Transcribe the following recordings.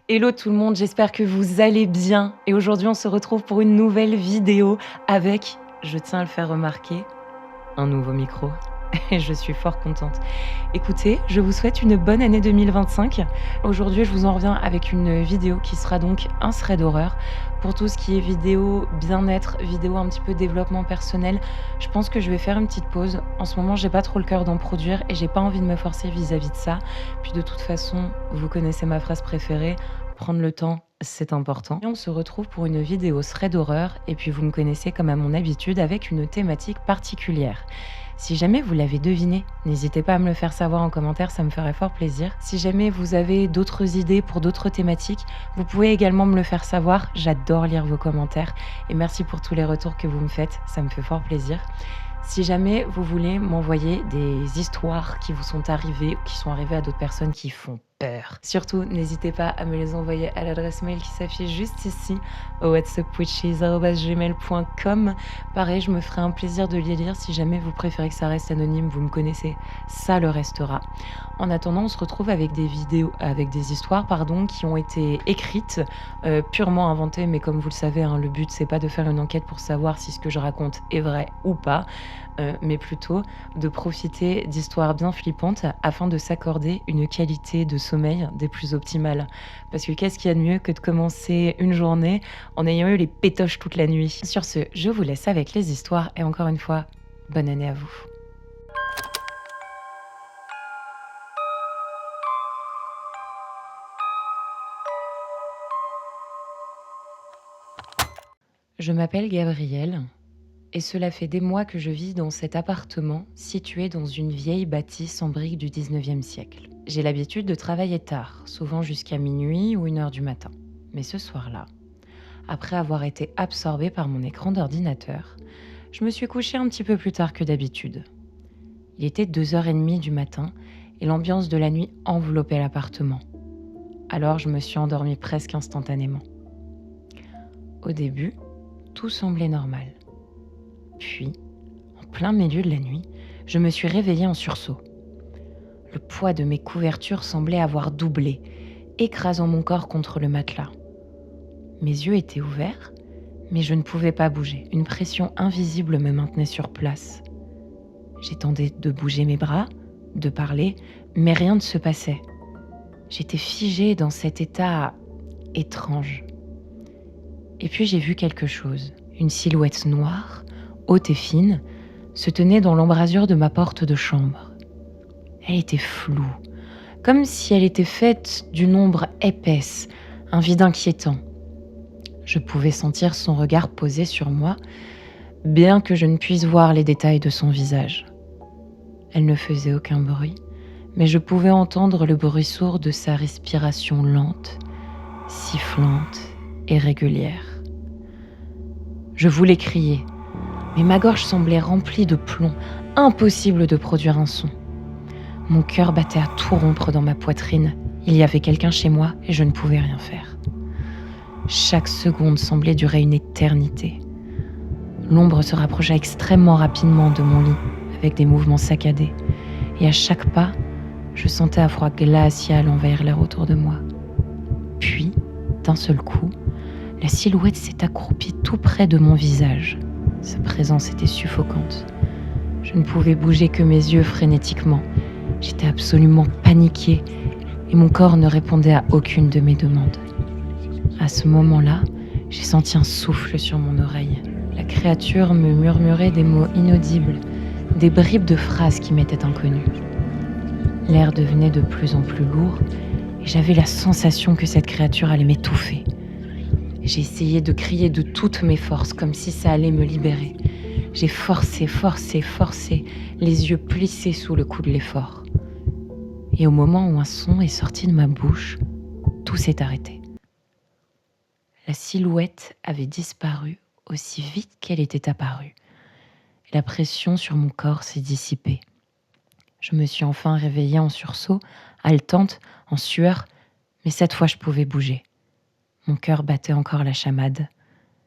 Hello tout le monde, j'espère que vous allez bien. Et aujourd'hui, on se retrouve pour une nouvelle vidéo avec, je tiens à le faire remarquer, un nouveau micro. Et je suis fort contente. Écoutez, je vous souhaite une bonne année 2025. Aujourd'hui, je vous en reviens avec une vidéo qui sera donc un thread d'horreur. Pour tout ce qui est vidéo bien-être, vidéo un petit peu développement personnel, je pense que je vais faire une petite pause. En ce moment, j'ai pas trop le cœur d'en produire et j'ai pas envie de me forcer vis-à-vis de ça. Puis de toute façon, vous connaissez ma phrase préférée, prendre le temps, c'est important. Et on se retrouve pour une vidéo thread d'horreur et puis vous me connaissez comme à mon habitude avec une thématique particulière. Si jamais vous l'avez deviné, n'hésitez pas à me le faire savoir en commentaire, ça me ferait fort plaisir. Si jamais vous avez d'autres idées pour d'autres thématiques, vous pouvez également me le faire savoir. J'adore lire vos commentaires et merci pour tous les retours que vous me faites, ça me fait fort plaisir. Si jamais vous voulez m'envoyer des histoires qui vous sont arrivées ou qui sont arrivées à d'autres personnes qui font peur, surtout n'hésitez pas à me les envoyer à l'adresse mail qui s'affiche juste ici au whatsupwitches@gmail.com. Pareil, je me ferai un plaisir de les lire. Si jamais vous préférez que ça reste anonyme, vous me connaissez, ça le restera. En attendant, on se retrouve avec des vidéos, avec des histoires qui ont été écrites, purement inventées, mais comme vous le savez, le but c'est pas de faire une enquête pour savoir si ce que je raconte est vrai ou pas. Mais plutôt de profiter d'histoires bien flippantes afin de s'accorder une qualité de sommeil des plus optimales. Parce que qu'est-ce qu'il y a de mieux que de commencer une journée en ayant eu les pétoches toute la nuit. Sur ce, je vous laisse avec les histoires et encore une fois, bonne année à vous. Je m'appelle Gabrielle. Et cela fait des mois que je vis dans cet appartement situé dans une vieille bâtisse en briques du 19e siècle. J'ai l'habitude de travailler tard, souvent jusqu'à minuit ou 1h du matin. Mais ce soir-là, après avoir été absorbée par mon écran d'ordinateur, je me suis couchée un petit peu plus tard que d'habitude. Il était 2h30 du matin et l'ambiance de la nuit enveloppait l'appartement. Alors je me suis endormie presque instantanément. Au début, tout semblait normal. Puis, en plein milieu de la nuit, je me suis réveillée en sursaut. Le poids de mes couvertures semblait avoir doublé, écrasant mon corps contre le matelas. Mes yeux étaient ouverts, mais je ne pouvais pas bouger. Une pression invisible me maintenait sur place. J'ai tenté de bouger mes bras, de parler, mais rien ne se passait. J'étais figée dans cet état étrange. Et puis j'ai vu quelque chose. Une silhouette noire, haute et fine, se tenait dans l'embrasure de ma porte de chambre. Elle était floue, comme si elle était faite d'une ombre épaisse, un vide inquiétant. Je pouvais sentir son regard posé sur moi, bien que je ne puisse voir les détails de son visage. Elle ne faisait aucun bruit, mais je pouvais entendre le bruit sourd de sa respiration lente, sifflante et régulière. Je voulais crier, mais ma gorge semblait remplie de plomb, impossible de produire un son. Mon cœur battait à tout rompre dans ma poitrine. Il y avait quelqu'un chez moi et je ne pouvais rien faire. Chaque seconde semblait durer une éternité. L'ombre se rapprocha extrêmement rapidement de mon lit, avec des mouvements saccadés. Et à chaque pas, je sentais un froid glacial envahir l'air autour de moi. Puis, d'un seul coup, la silhouette s'est accroupie tout près de mon visage. Sa présence était suffocante. Je ne pouvais bouger que mes yeux frénétiquement. J'étais absolument paniquée et mon corps ne répondait à aucune de mes demandes. À ce moment-là, j'ai senti un souffle sur mon oreille. La créature me murmurait des mots inaudibles, des bribes de phrases qui m'étaient inconnues. L'air devenait de plus en plus lourd et j'avais la sensation que cette créature allait m'étouffer. J'ai essayé de crier de toutes mes forces, comme si ça allait me libérer. J'ai forcé, les yeux plissés sous le coup de l'effort. Et au moment où un son est sorti de ma bouche, tout s'est arrêté. La silhouette avait disparu aussi vite qu'elle était apparue. La pression sur mon corps s'est dissipée. Je me suis enfin réveillée en sursaut, haletante, en sueur, mais cette fois je pouvais bouger. Mon cœur battait encore la chamade.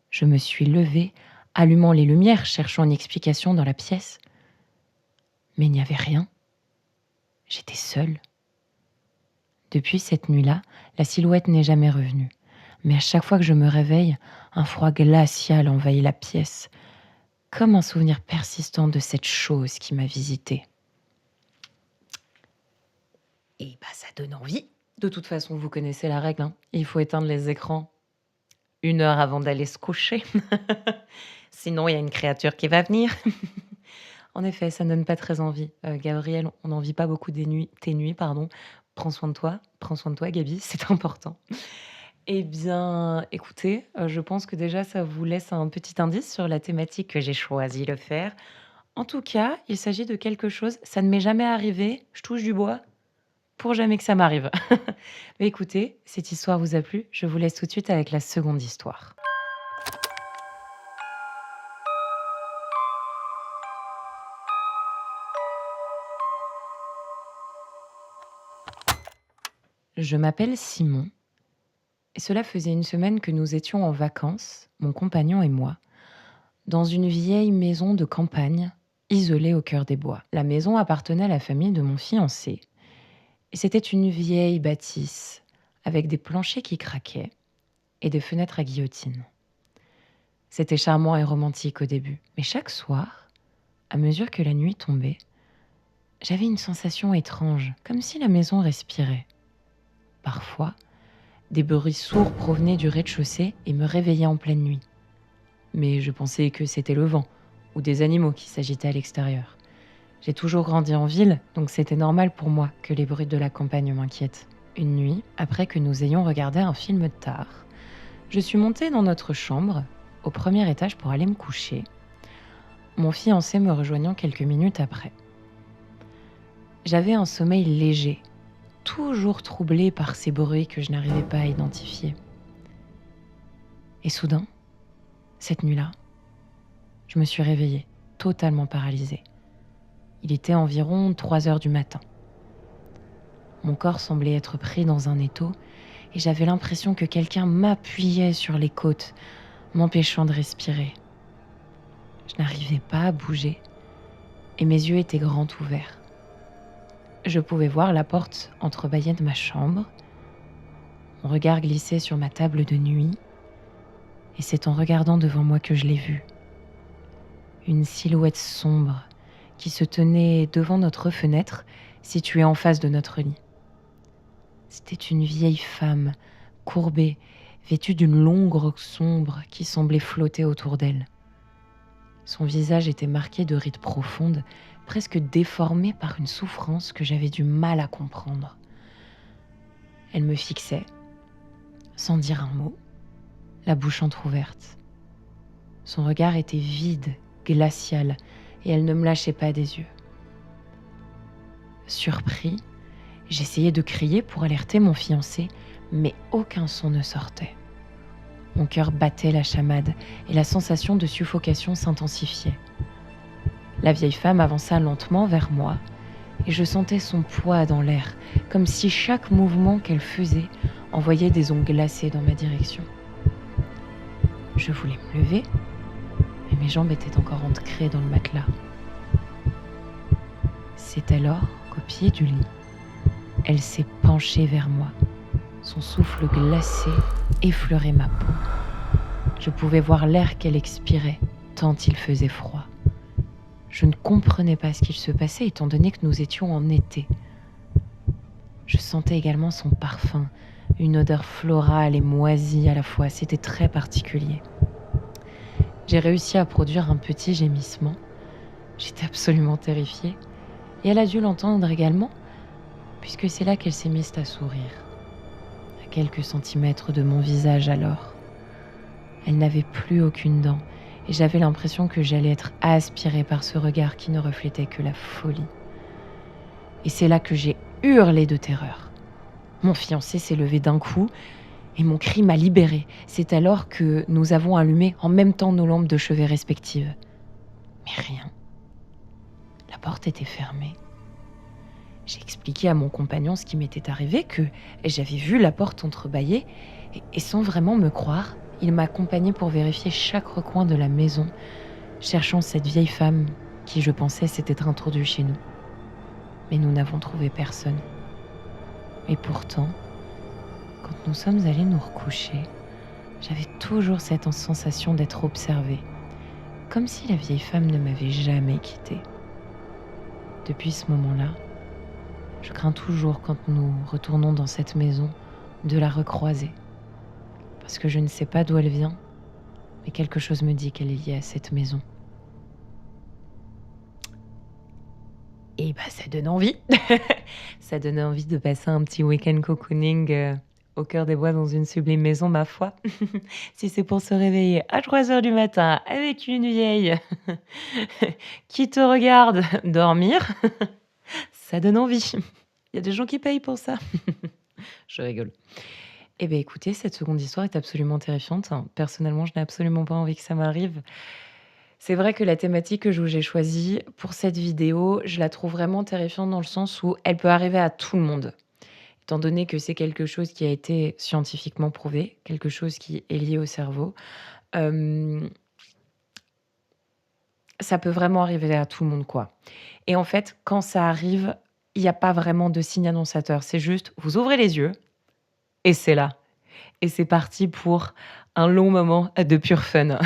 Je me suis levée, allumant les lumières, cherchant une explication dans la pièce. Mais il n'y avait rien. J'étais seule. Depuis cette nuit-là, la silhouette n'est jamais revenue. Mais à chaque fois que je me réveille, un froid glacial envahit la pièce, comme un souvenir persistant de cette chose qui m'a visitée. Et ça donne envie. De toute façon, vous connaissez la règle, hein. Il faut éteindre les écrans 1 heure avant d'aller se coucher. Sinon, il y a une créature qui va venir. En effet, ça ne donne pas très envie. Gabriel, on n'en vit pas beaucoup tes nuits, pardon. Prends soin de toi, Gabi, c'est important. Eh bien, écoutez, je pense que déjà ça vous laisse un petit indice sur la thématique que j'ai choisi de faire. En tout cas, il s'agit de quelque chose, ça ne m'est jamais arrivé, je touche du bois, pour jamais que ça m'arrive. Mais écoutez, cette histoire vous a plu, je vous laisse tout de suite avec la seconde histoire. Je m'appelle Simon et cela faisait une semaine que nous étions en vacances, mon compagnon et moi, dans une vieille maison de campagne, isolée au cœur des bois. La maison appartenait à la famille de mon fiancé et c'était une vieille bâtisse avec des planchers qui craquaient et des fenêtres à guillotine. C'était charmant et romantique au début, mais chaque soir, à mesure que la nuit tombait, j'avais une sensation étrange, comme si la maison respirait. Parfois, des bruits sourds provenaient du rez-de-chaussée et me réveillaient en pleine nuit. Mais je pensais que c'était le vent ou des animaux qui s'agitaient à l'extérieur. J'ai toujours grandi en ville, donc c'était normal pour moi que les bruits de la campagne m'inquiètent. Une nuit, après que nous ayons regardé un film tard, je suis montée dans notre chambre, au premier étage pour aller me coucher, mon fiancé me rejoignant quelques minutes après. J'avais un sommeil léger, toujours troublé par ces bruits que je n'arrivais pas à identifier. Et soudain, cette nuit-là, je me suis réveillée, totalement paralysée. Il était environ 3 heures du matin. Mon corps semblait être pris dans un étau et j'avais l'impression que quelqu'un m'appuyait sur les côtes, m'empêchant de respirer. Je n'arrivais pas à bouger et mes yeux étaient grands ouverts. Je pouvais voir la porte entrebâillée de ma chambre. Mon regard glissait sur ma table de nuit et c'est en regardant devant moi que je l'ai vue. Une silhouette sombre qui se tenait devant notre fenêtre, située en face de notre lit. C'était une vieille femme, courbée, vêtue d'une longue robe sombre qui semblait flotter autour d'elle. Son visage était marqué de rides profondes, presque déformé par une souffrance que j'avais du mal à comprendre. Elle me fixait, sans dire un mot, la bouche entr'ouverte. Son regard était vide, glacial, et elle ne me lâchait pas des yeux. Surpris, j'essayais de crier pour alerter mon fiancé, mais aucun son ne sortait. Mon cœur battait la chamade et la sensation de suffocation s'intensifiait. La vieille femme avança lentement vers moi et je sentais son poids dans l'air, comme si chaque mouvement qu'elle faisait envoyait des ondes glacées dans ma direction. Je voulais me lever, mais mes jambes étaient encore ancrées dans le matelas. C'est alors qu'au pied du lit, elle s'est penchée vers moi. Son souffle glacé effleurait ma peau. Je pouvais voir l'air qu'elle expirait, tant il faisait froid. Je ne comprenais pas ce qu'il se passait étant donné que nous étions en été. Je sentais également son parfum, une odeur florale et moisie à la fois. C'était très particulier. J'ai réussi à produire un petit gémissement. J'étais absolument terrifiée. Et elle a dû l'entendre également, puisque c'est là qu'elle s'est mise à sourire. À quelques centimètres de mon visage alors. Elle n'avait plus aucune dent et j'avais l'impression que j'allais être aspirée par ce regard qui ne reflétait que la folie. Et c'est là que j'ai hurlé de terreur. Mon fiancé s'est levé d'un coup et mon cri m'a libérée. C'est alors que nous avons allumé en même temps nos lampes de chevet respectives. Mais rien. La porte était fermée. J'ai expliqué à mon compagnon ce qui m'était arrivé, que j'avais vu la porte entrebâillée et sans vraiment me croire, il m'a accompagnée pour vérifier chaque recoin de la maison, cherchant cette vieille femme qui, je pensais, s'était introduite chez nous. Mais nous n'avons trouvé personne. Et pourtant, quand nous sommes allés nous recoucher, j'avais toujours cette sensation d'être observée, comme si la vieille femme ne m'avait jamais quittée. Depuis ce moment-là, je crains toujours quand nous retournons dans cette maison de la recroiser, parce que je ne sais pas d'où elle vient, mais quelque chose me dit qu'elle est liée à cette maison. Et bah ça donne envie. Ça donne envie de passer un petit week-end cocooning au cœur des bois dans une sublime maison, ma foi. Si c'est pour se réveiller à 3 heures du matin avec une vieille qui te regarde dormir, ça donne envie. Il y a des gens qui payent pour ça. Je rigole. Eh bien écoutez, cette seconde histoire est absolument terrifiante. Personnellement, je n'ai absolument pas envie que ça m'arrive. C'est vrai que la thématique que j'ai choisie pour cette vidéo, je la trouve vraiment terrifiante dans le sens où elle peut arriver à tout le monde. Étant donné que c'est quelque chose qui a été scientifiquement prouvé, quelque chose qui est lié au cerveau, ça peut vraiment arriver à tout le monde, quoi. Et en fait, quand ça arrive, il n'y a pas vraiment de signe annonçateur. C'est juste, vous ouvrez les yeux et c'est là. Et c'est parti pour un long moment de pur fun.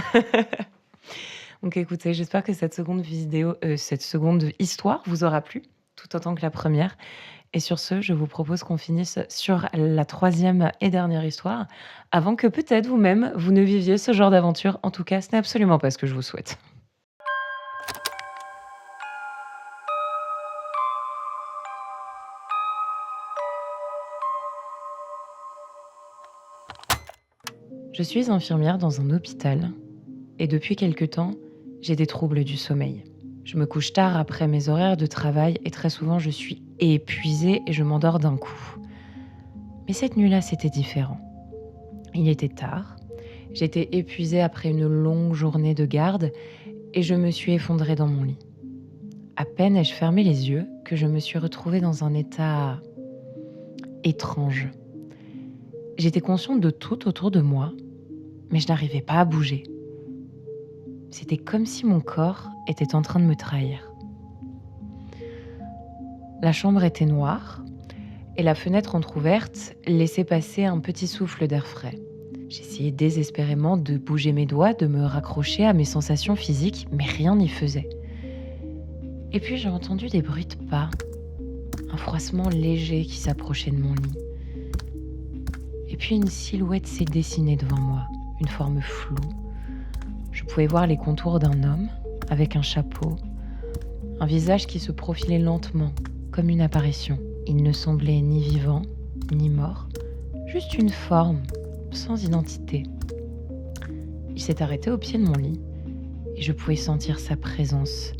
Donc écoutez, j'espère que cette seconde histoire vous aura plu, tout autant que la première. Et sur ce, je vous propose qu'on finisse sur la troisième et dernière histoire, avant que peut-être vous-même, vous ne viviez ce genre d'aventure. En tout cas, ce n'est absolument pas ce que je vous souhaite. Je suis infirmière dans un hôpital et depuis quelque temps, j'ai des troubles du sommeil. Je me couche tard après mes horaires de travail et très souvent je suis épuisée et je m'endors d'un coup. Mais cette nuit-là, c'était différent. Il était tard, j'étais épuisée après une longue journée de garde et je me suis effondrée dans mon lit. À peine ai-je fermé les yeux que je me suis retrouvée dans un état étrange. J'étais consciente de tout autour de moi, mais je n'arrivais pas à bouger. C'était comme si mon corps était en train de me trahir. La chambre était noire et la fenêtre entr'ouverte laissait passer un petit souffle d'air frais. J'essayais désespérément de bouger mes doigts, de me raccrocher à mes sensations physiques, mais rien n'y faisait. Et puis j'ai entendu des bruits de pas, un froissement léger qui s'approchait de mon lit. Et puis une silhouette s'est dessinée devant moi, une forme floue. Je pouvais voir les contours d'un homme avec un chapeau, un visage qui se profilait lentement, comme une apparition. Il ne semblait ni vivant, ni mort, juste une forme, sans identité. Il s'est arrêté au pied de mon lit et je pouvais sentir sa présence,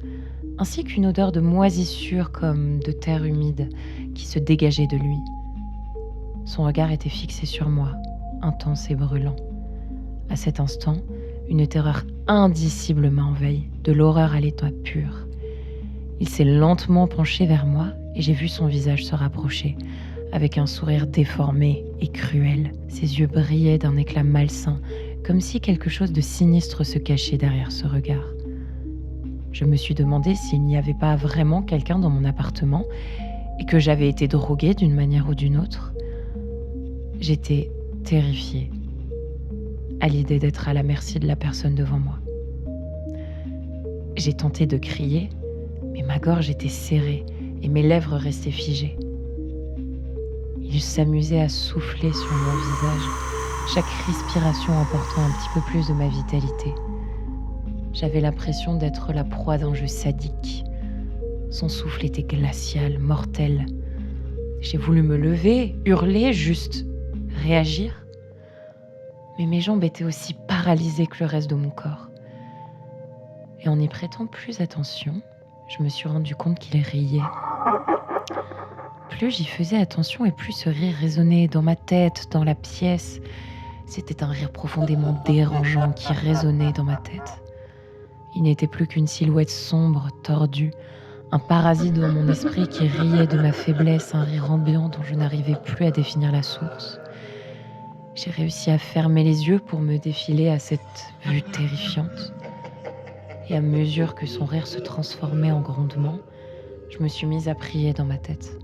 ainsi qu'une odeur de moisissure comme de terre humide qui se dégageait de lui. Son regard était fixé sur moi, intense et brûlant. À cet instant, une terreur indicible m'a envahie, de l'horreur à l'état pur. Il s'est lentement penché vers moi et j'ai vu son visage se rapprocher, avec un sourire déformé et cruel. Ses yeux brillaient d'un éclat malsain, comme si quelque chose de sinistre se cachait derrière ce regard. Je me suis demandé s'il n'y avait pas vraiment quelqu'un dans mon appartement et que j'avais été droguée d'une manière ou d'une autre. J'étais terrifiée à l'idée d'être à la merci de la personne devant moi. J'ai tenté de crier, mais ma gorge était serrée et mes lèvres restaient figées. Il s'amusait à souffler sur mon visage, chaque respiration emportant un petit peu plus de ma vitalité. J'avais l'impression d'être la proie d'un jeu sadique. Son souffle était glacial, mortel. J'ai voulu me lever, hurler, juste réagir. Mais mes jambes étaient aussi paralysées que le reste de mon corps. Et en n'y prêtant plus attention, je me suis rendu compte qu'il riait. Plus j'y faisais attention et plus ce rire résonnait dans ma tête, dans la pièce. C'était un rire profondément dérangeant qui résonnait dans ma tête. Il n'était plus qu'une silhouette sombre, tordue, un parasite dans mon esprit qui riait de ma faiblesse, un rire ambiant dont je n'arrivais plus à définir la source. J'ai réussi à fermer les yeux pour me défiler à cette vue terrifiante. Et à mesure que son rire se transformait en grondement, je me suis mise à prier dans ma tête.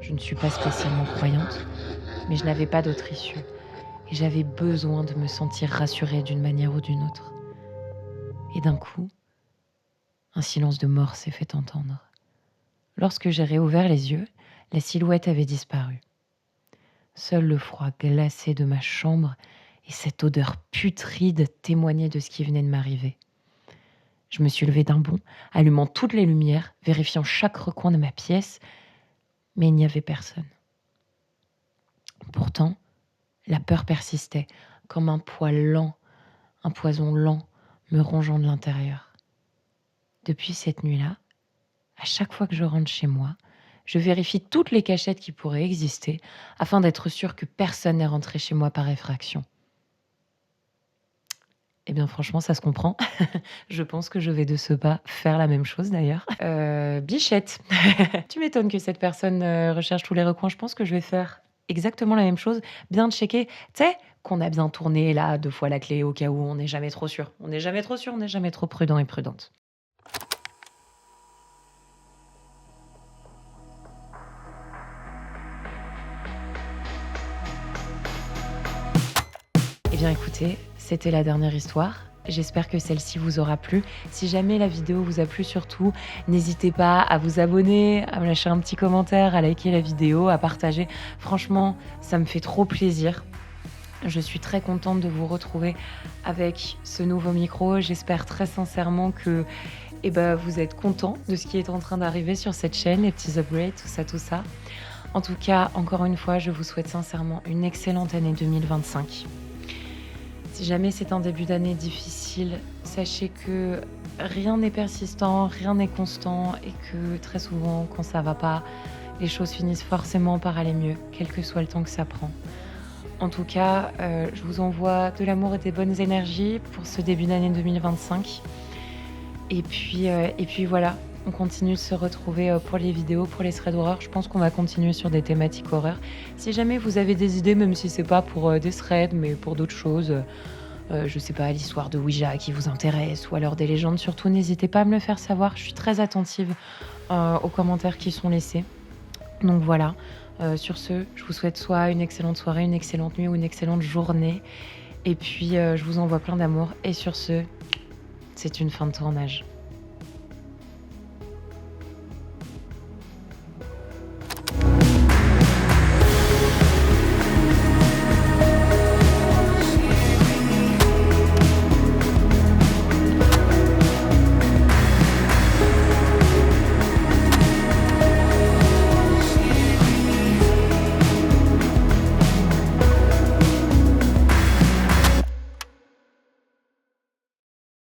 Je ne suis pas spécialement croyante, mais je n'avais pas d'autre issue et j'avais besoin de me sentir rassurée d'une manière ou d'une autre. Et d'un coup, un silence de mort s'est fait entendre. Lorsque j'ai réouvert les yeux, la silhouette avait disparu. Seul le froid glacé de ma chambre et cette odeur putride témoignaient de ce qui venait de m'arriver. Je me suis levée d'un bond, allumant toutes les lumières, vérifiant chaque recoin de ma pièce, mais il n'y avait personne. Pourtant, la peur persistait, comme un poil lent, un poison lent me rongeant de l'intérieur. Depuis cette nuit-là, à chaque fois que je rentre chez moi, je vérifie toutes les cachettes qui pourraient exister afin d'être sûre que personne n'est rentré chez moi par effraction. Eh bien franchement, ça se comprend. Je pense que je vais de ce pas faire la même chose d'ailleurs. Bichette, tu m'étonnes que cette personne recherche tous les recoins. Je pense que je vais faire exactement la même chose. Bien checker, tu sais, qu'on a bien tourné là 2 fois la clé au cas où on n'est jamais trop sûr. On n'est jamais trop sûr, on n'est jamais trop prudent et prudente. Eh bien écoutez, c'était la dernière histoire. J'espère que celle-ci vous aura plu. Si jamais la vidéo vous a plu surtout, n'hésitez pas à vous abonner, à me lâcher un petit commentaire, à liker la vidéo, à partager. Franchement, ça me fait trop plaisir. Je suis très contente de vous retrouver avec ce nouveau micro. J'espère très sincèrement que vous êtes contents de ce qui est en train d'arriver sur cette chaîne, les petits upgrades, tout ça, tout ça. En tout cas, encore une fois, je vous souhaite sincèrement une excellente année 2025. Si jamais c'est un début d'année difficile, sachez que rien n'est persistant, rien n'est constant et que très souvent, quand ça va pas, les choses finissent forcément par aller mieux, quel que soit le temps que ça prend. En tout cas, je vous envoie de l'amour et des bonnes énergies pour ce début d'année 2025. Et puis voilà, on continue de se retrouver pour les vidéos, pour les threads d'horreur. Je pense qu'on va continuer sur des thématiques horreur. Si jamais vous avez des idées, même si c'est pas pour des threads, mais pour d'autres choses, je sais pas, l'histoire de Ouija qui vous intéresse, ou alors des légendes, surtout n'hésitez pas à me le faire savoir. Je suis très attentive aux commentaires qui sont laissés. Donc voilà, sur ce, je vous souhaite soit une excellente soirée, une excellente nuit ou une excellente journée. Et puis, je vous envoie plein d'amour. Et sur ce, c'est une fin de tournage.